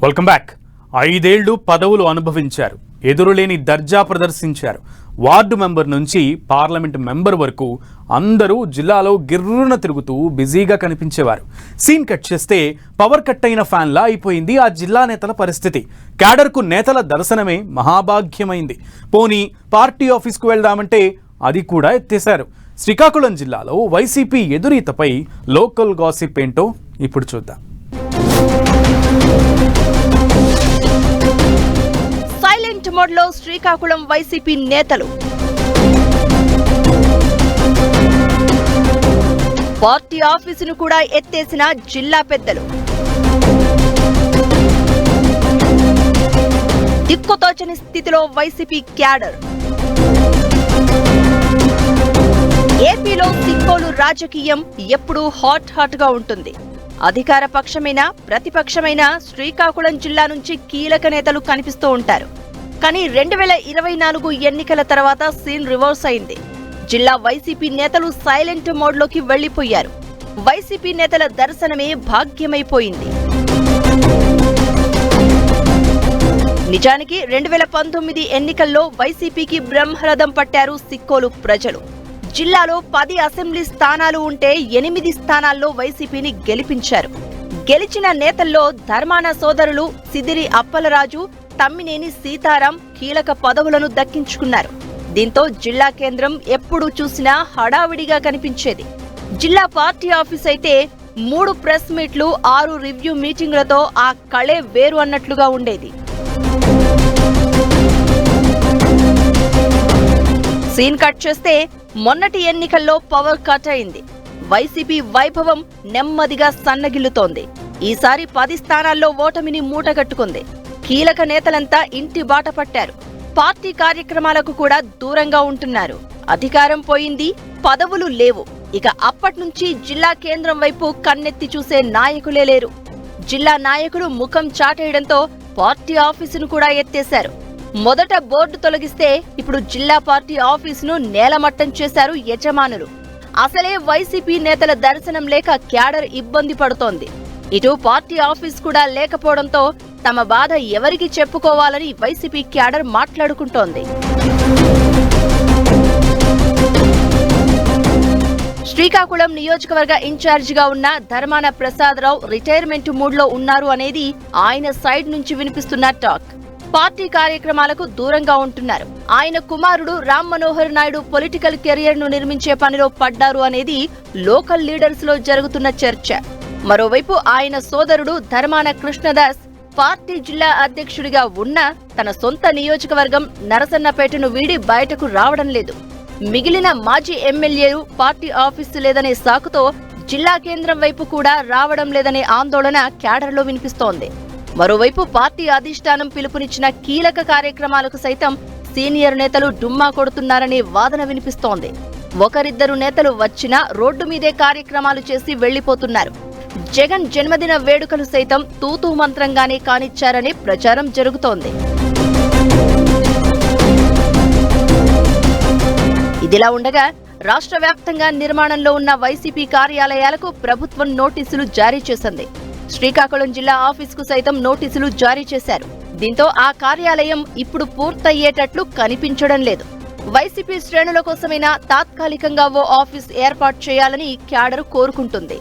Welcome back. 5 ఏళ్లు పదవులు అనుభవించారు, ఎదురులేని దర్జా ప్రదర్శించారు. వార్డు మెంబర్ నుంచి పార్లమెంట్ మెంబర్ వరకు అందరూ జిల్లాలో గిర్రున తిరుగుతూ బిజీగా కనిపించేవారు. సీన్ కట్ చేస్తే పవర్ కట్ అయిన ఫ్యాన్లా అయిపోయింది ఆ జిల్లా నేతల పరిస్థితి. క్యాడర్కు నేతల దర్శనమే మహాభాగ్యమైంది. పోనీ పార్టీ ఆఫీస్కు వెళ్దామంటే అది కూడా ఎత్తేశారు. శ్రీకాకుళం జిల్లాలో వైసీపీ ఎదురీతపై లోకల్ గాసిప్ ఏంటో ఇప్పుడు చూద్దాం. సైలెంట్ మోడ్లో శ్రీకాకుళం వైసీపీ నేతలు. పార్టీ ఆఫీసును కూడా ఎత్తేసిన జిల్లా పెద్దలు. దిక్కుతోచని స్థితిలో వైసీపీ క్యాడర్. ఏపీలో సిక్కోలు రాజకీయం ఎప్పుడూ హాట్ గా ఉంటుంది. అధికార పక్షమైనా ప్రతిపక్షమైనా శ్రీకాకుళం జిల్లా నుంచి కీలక నేతలు కనిపిస్తూ ఉంటారు. కానీ 2024 ఎన్నికల తర్వాత సీన్ రివర్స్ అయింది. జిల్లా వైసీపీ నేతలు సైలెంట్ మోడ్లోకి వెళ్లిపోయారు. వైసీపీ నేతల దర్శనమే భాగ్యమైపోయింది. నిజానికి 2019 ఎన్నికల్లో వైసీపీకి బ్రహ్మరథం పట్టారు సిక్కోలు ప్రజలు. జిల్లాలో 10 అసెంబ్లీ స్థానాలు ఉంటే 8 స్థానాల్లో వైసీపీని గెలిపించారు. గెలిచిన నేతల్లో ధర్మాన సోదరులు సిదిరి అప్పలరాజు, తమ్మినేని సీతారాం కీలక పదవులను దక్కించుకున్నారు. దీంతో జిల్లా కేంద్రం ఎప్పుడు చూసినా హడావిడిగా కనిపించేది. జిల్లా పార్టీ ఆఫీస్ అయితే 3 ప్రెస్ మీట్లు, 6 రివ్యూ మీటింగులతో ఆ కళే వేరు అన్నట్లుగా ఉండేది. సీన్ కట్ చేస్తే మొన్నటి ఎన్నికల్లో పవర్ కట్ అయింది. వైసీపీ వైభవం నెమ్మదిగా సన్నగిల్లుతోంది. ఈసారి 10 స్థానాల్లో ఓటమిని మూటగట్టుకుంది. కీలక నేతలంతా ఇంటి బాట పట్టారు. పార్టీ కార్యక్రమాలకు కూడా దూరంగా ఉంటున్నారు. అధికారం పోయింది, పదవులు లేవు. ఇక అప్పట్నుంచి జిల్లా కేంద్రం వైపు కన్నెత్తి చూసే నాయకులే లేరు. జిల్లా నాయకులు ముఖం చాటేయడంతో పార్టీ ఆఫీసును కూడా ఎత్తేశారు. మొదట బోర్డు తొలగిస్తే ఇప్పుడు జిల్లా పార్టీ ఆఫీసును నేలమట్టం చేశారు యజమానులు. అసలే వైసీపీ నేతల దర్శనం లేక క్యాడర్ ఇబ్బంది పడుతోంది. ఇటు పార్టీ ఆఫీస్ కూడా లేకపోవడంతో తమ బాధ ఎవరికి చెప్పుకోవాలని వైసీపీ క్యాడర్ మాట్లాడుకుంటోంది. శ్రీకాకుళం నియోజకవర్గ ఇన్ఛార్జిగా ఉన్న ధర్మాన ప్రసాదరావు రిటైర్మెంట్ మూడ్లో ఉన్నారు అనేది ఆయన సైడ్ నుంచి వినిపిస్తున్న టాక్. పార్టీ కార్యక్రమాలకు దూరంగా ఉంటున్నారు. ఆయన కుమారుడు రామ్ మనోహర్ నాయుడు పొలిటికల్ కెరియర్ ను నిర్మించే పనిలో పడ్డారు అనేది లోకల్ లీడర్స్ లో జరుగుతున్న చర్చ. మరోవైపు ఆయన సోదరుడు ధర్మాన కృష్ణదాస్ పార్టీ జిల్లా అధ్యక్షుడిగా ఉన్నా తన సొంత నియోజకవర్గం నరసన్నపేటను వీడి బయటకు రావడం లేదు. మిగిలిన మాజీ ఎమ్మెల్యేలు పార్టీ ఆఫీసు లేదనే సాకుతో జిల్లా కేంద్రం వైపు కూడా రావడం లేదనే ఆందోళన క్యాడర్లో వినిపిస్తోంది. మరోవైపు పార్టీ అధిష్టానం పిలుపునిచ్చిన కీలక కార్యక్రమాలకు సైతం సీనియర్ నేతలు డుమ్మా కొడుతున్నారనే వాదన వినిపిస్తోంది. ఒకరిద్దరు నేతలు వచ్చినా రోడ్డు మీదే కార్యక్రమాలు చేసి వెళ్లిపోతున్నారు. జగన్ జన్మదిన వేడుకలు సైతం తూతూ మంత్రంగానే కానిచ్చారనే ప్రచారం జరుగుతోంది. ఇదిలా ఉండగా రాష్ట్ర వ్యాప్తంగా నిర్మాణంలో ఉన్న వైసీపీ కార్యాలయాలకు ప్రభుత్వం నోటీసులు జారీ చేసింది. శ్రీకాకుళం జిల్లా ఆఫీసుకు సైతం నోటీసులు జారీ చేశారు. దీంతో ఆ కార్యాలయం ఇప్పుడు పూర్తయ్యేటట్లు కనిపించడం లేదు. వైసీపీ శ్రేణుల కోసమైనా తాత్కాలికంగా ఓ ఆఫీస్ ఏర్పాటు చేయాలని క్యాడర్ కోరుకుంటుంది.